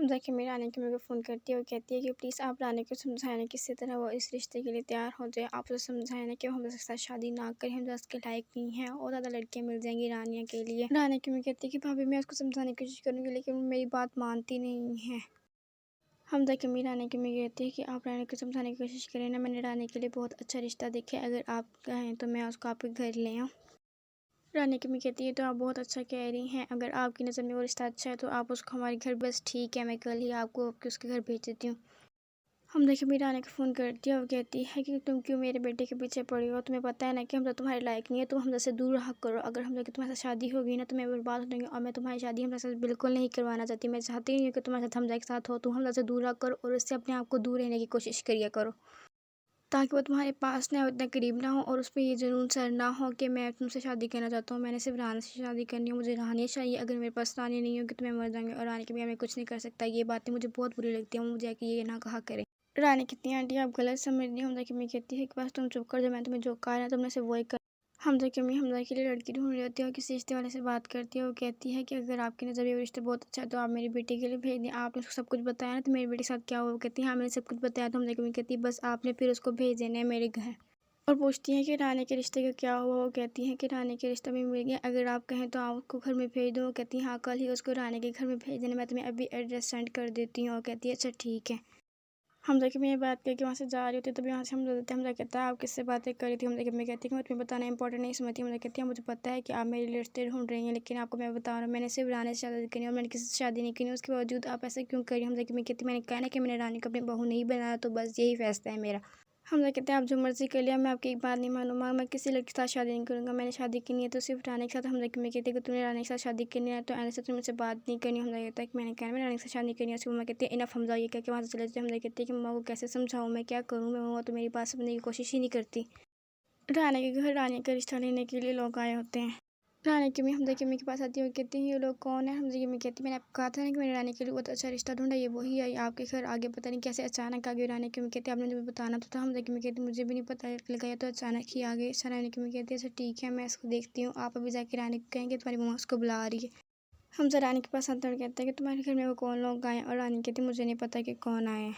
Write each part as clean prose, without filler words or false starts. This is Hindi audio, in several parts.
हमज़ा की अम्मी रानी की मेरे को फ़ोन करती है और कहती है कि प्लीज़ आप रानी को समझाएं ना किसी तरह वो इस रिश्ते के लिए तैयार हो जाए। आप उसे समझाएं ना कि वो हमज़ा के साथ शादी ना करें, हमज़ा उसके लायक नहीं है और ज़्यादा लड़कियां मिल जाएंगी रानिया के लिए। रानी की अम्मी कहती है कि भाभी मैं उसको समझाने की कोशिश करूँगी लेकिन वो मेरी बात मानती नहीं है। हमज़ा की अम्मी रानी की अम्मी कहती है कि आप रानी को समझाने की कोशिश करें ना, मैंने रानी के लिए बहुत अच्छा रिश्ता देखा है, अगर आप कहें तो मैं उसको आपके घर ले आऊँ। रानी की अम्मी कहती है तो आप बहुत अच्छा कह रही हैं, अगर आपकी नज़र में वो रिश्ता अच्छा है तो आप उसको हमारे घर, बस ठीक है मैं कल ही आपको आपके उसके घर भेज देती हूँ। हमज़ा की अम्मी रानी को फ़ोन करती है और कहती है कि तुम क्यों मेरे बेटे के पीछे पड़ी हो, तुम्हें पता है ना कि हमज़ा तुम्हारे लायक नहीं है, तुम हमज़ा से दूर रहा करो। अगर हमज़ा की तुम्हारे साथ शादी होगी ना तो मैं बर्बाद हो जाऊँगी और मैं तुम्हारी शादी हमज़ा से बिल्कुल नहीं करवाना चाहती। मैं चाहती नहीं हूँ कि तुम्हारे साथ हमज़ा के साथ हो, तुम हमज़ा से दूर रहा करो और उससे अपने आप को दूर रहने की कोशिश करिया करो, ताकि वो तुम्हारे पास ना हो, इतना करीब ना हो और उस पर ये जुनून सर ना हो कि मैं तुमसे शादी करना चाहता हूँ, मैंने सिर्फ रानी से शादी करनी है, मुझे रानी चाहिए। अगर मेरे पास रानी नहीं होगी तो मैं मर जाऊँगी और रानी के बिना मैं कुछ नहीं कर सकता। ये बातें मुझे बहुत बुरी लगती हैं, मुझे कि ये ना कहा करें। रानी कहती है आंटी आप गलत समझ रही हो। हमज़ा की अम्मी कहती है कि बस तुम चुप कर जाओ, मैं तुम्हें जो कहा है ना तुमने सिर्फ वही कर। हमज़ा की अम्मी हमज़ा के लिए लड़की ढूंढ रही होती है और किसी रिश्ते वाले से बात करती है और कहती है कि अगर आपकी नज़र में वो रिश्ता बहुत अच्छा है तो आप मेरी बेटी के लिए भेज दें। आपने उसको सब कुछ बताया ना तो मेरी बेटी के साथ क्या हुआ? वो कहती है हाँ मैंने सब कुछ बताया। तो हमज़ा की अम्मी कहती है बस आपने फिर उसको भेज देना है मेरे घर। और पूछती हैं कि रानी के रिश्ते का क्या हुआ? वो कहती हैं कि रानी के रिश्ता भी मिल गया, अगर आप कहें तो आप उसको घर में भेज दो। वो कहती हैं हाँ कल ही उसको रानी के घर में भेज देना, मैं तुम्हें अभी एड्रेस सेंड कर देती हूँ। और कहती है अच्छा ठीक है। हमज़ा की मैं बात करके वहाँ से जा रही होती है तभी यहाँ से हमज़ा देते हैं। हमज़ा कहता है आप किससे बातें कर रही थी? हमज़ा की मैं कहती है कि मैं तुम्हें बताना इंपॉर्टेंट नहीं समझती। हमज़ा कहती है मुझे पता है कि आप मेरे लिए रिश्ते ढूंढ रही हैं लेकिन आपको मैं बता रहा हूँ मैंने सिर्फ रानी से शादी करनी है और मैंने किसी से शादी नहीं करनी, उसके बावजूद आप ऐसा क्यों कर रही हैं? हमज़ा की मैं कहती मैंने कहा ना कि मैंने रानी को अपनी बहू नहीं बनाया, तो बस यही फैसला है मेरा। हमज़ा कहते हैं आप जो मर्ज़ी कर लिया, मैं आपकी एक बात नहीं मानूँगा, मैं किसी लड़के के साथ शादी नहीं करूँगा, मैंने शादी करनी है तो सिर्फ रानी के साथ। हमज़ा की मैं कहती है कि तूने रानी के साथ शादी करनी है तो आने से तुम मुझसे बात नहीं करनी। हमज़ा कहता है कि मैंने कहा मैंने रानी के साथ शादी करनी है। उसकी मम्मा कहती है इनफ हमज़ा, ये कह के वहाँ से चले जाते हैं। हमज़ा कहती है कि मम्मा को कैसे समझाऊँ, मैं क्या करूँ, मैं मम्मा तो मेरी बात समझने की कोशिश ही नहीं करती। रानी के घर रानी का रिश्ता लेने के लिए लोग आए होते हैं। रानी की अम्मी हमज़ा की अम्मी के पास आती है और कहती है ये लोग कौन है? हमज़ा की अम्मी कहती है मैंने आपको कहा था ना कि मैंने रानी के लिए बहुत अच्छा रिश्ता ढूंढा, ये वही आई आपके घर। आगे पता नहीं कैसे अचानक आ गई। रानी की अम्मी कहती है आपने मुझे बताना तो था। हमज़ा की अम्मी कहती मुझे भी नहीं पता लगा, ये तो अचानक ही आ गई। अच्छा रानी की अम्मी कहती है अच्छा ठीक है मैं इसको देखती हूँ, आप अभी जाके रानी को कहेंगे तुम्हारी मम्मा उसको बुला रही है। हमज़ा रानी के पास आता है और कहता है कि तुम्हारे घर में वो कौन लोग आए हैं? और रानी कहती है मुझे नहीं पता कि कौन आए हैं।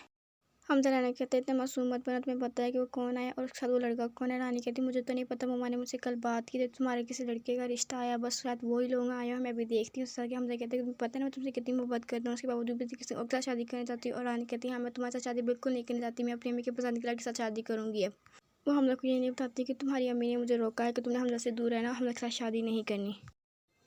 हमज़ा रानी कहते हैं इतना मासूम मत बनो, तुम्हें पता है कि वो कौन आया और उसके साथ वो लड़का कौन है? रानी कहती मुझे तो नहीं पता, मम्मा ने मुझसे कल बात की थी तुम्हारे किसी लड़के का रिश्ता आया, बस शायद वही लोग आए हैं, मैं अभी देखती हूँ। उसके हमज़ा कहते हैं तुम्हें पता है ना मैं तुमसे कितनी मोहब्बत करता हूँ, उसके बावजूद भी किसी और के साथ शादी करना चाहती हूँ। और रानी कहती है हाँ मैं तुम्हारे साथ शादी बिल्कुल नहीं करना चाहती, मैं अपनी अम्मी की पसंद के लड़के के साथ शादी करूँगी अब। वो हमज़ा को ये नहीं बताती कि तुम्हारी अम्मी ने मुझे रोका है कि तुमने हमज़ा से दूर रहना, हमज़ा के साथ शादी नहीं करनी।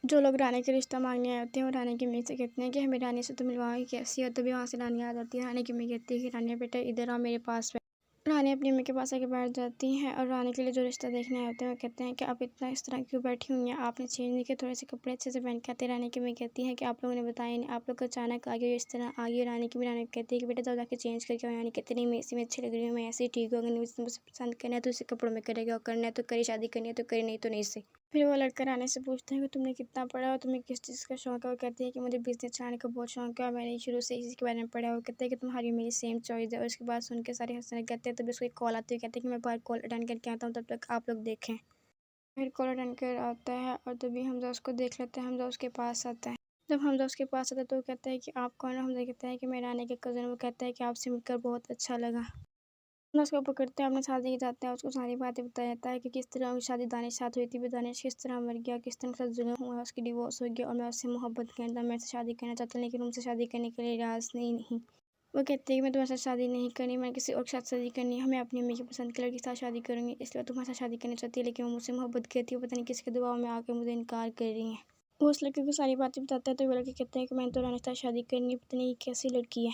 जो लोग रानी के रिश्ता मांगने आए होते हैं वो रानी की अम्मी से कहते हैं कि हमें रानी से तो मिलवाओ, कैसी है? तभी वहाँ से रानी आ जाती है। रानी की अम्मी कहती है कि रानी बेटा इधर आ मेरे पास। रानी अपनी अम्मी के पास आके बैठ जाती हैं और रानी के लिए जो रिश्ता देखने आए होते हैं वो कहते हैं कि आप इतना इस तरह क्यों बैठी हुई हैं, आपने चेंज नहीं किया, थोड़े से कपड़े अच्छे से पहन के आते हैं। रानी की अम्मी कहती है कि आप लोगों ने बताया नहीं, आप लोग अचानक आ गए इस तरह आ गई। रानी की भी रानी कहती है कि बेटा जाओ जाके चेंज करके आओ। रानी कहती नहीं मैं इसी में अच्छी लग रही हूँ, मैं ऐसे ही ठीक हूँ, अगर मुझे मुझसे पसंद करना है तो इसी कपड़ों में करेगा और करना है तो करे, शादी करनी है तो करे, नहीं तो नहीं से। फिर वो लड़का रानी से पूछता है कि तुमने कितना पढ़ा और तुम्हें किस चीज़ का शौक है? वो कहती है कि मुझे बिजनेस चलाने का बहुत शौक है और मैंने शुरू से इसी के बारे में पढ़ा है। वो कहता है कि तुम्हारी मेरी सेम चॉइस है। और उसके बाद सुन के सारे हंसने लग जाते हैं। तभी उसको एक कॉल आती है, कहते हैं कि मैं बाहर कॉल अटेंड करके आता हूँ, तब तक आप लोग देखें। फिर कॉल अटेंड कर आता है और तभी हमज़ा उसको देख लेता है। हमज़ा उसके पास आता है। जब हमज़ा उसके पास आता है तो वो कहता है कि आप कौन हो? हमज़ा कहता है कि मैं रानी के कज़न। वो कहता है कि आपसे मिलकर बहुत अच्छा लगा। हम उसको पकड़ते हैं, अपने शादी के जाते हैं, उसको सारी बातें बताया जाता है कि किस तरह उनकी शादी दानिश के साथ हुई थी, फिर दानिश किस तरह मर गया, किस तरह उसके साथ जुल्म हुआ, उसकी डिवोर्स हो गया और मैं उससे मोहब्बत करता, मैं उससे शादी करना चाहता लेकिन उनसे शादी करने के लिए राज़ी नहीं। वो कहती है कि मैं तुम्हारे साथ शादी नहीं करनी, मैं किसी और के साथ शादी करनी है, मैं अपनी अम्मी की पसंद के लड़के के साथ शादी करूँगी, इसलिए तुम्हारे साथ शादी करना चाहती है लेकिन वो मुझसे मोहब्बत करती है, पता नहीं किसके दबाव में आकर मुझे इनकार कर रही है। वो उस लड़के को सारी बातें बताता है तो वो लड़के कहते हैं कि मैंने तो रानी के साथ शादी करनी है, पता नहीं ये कैसी लड़की है।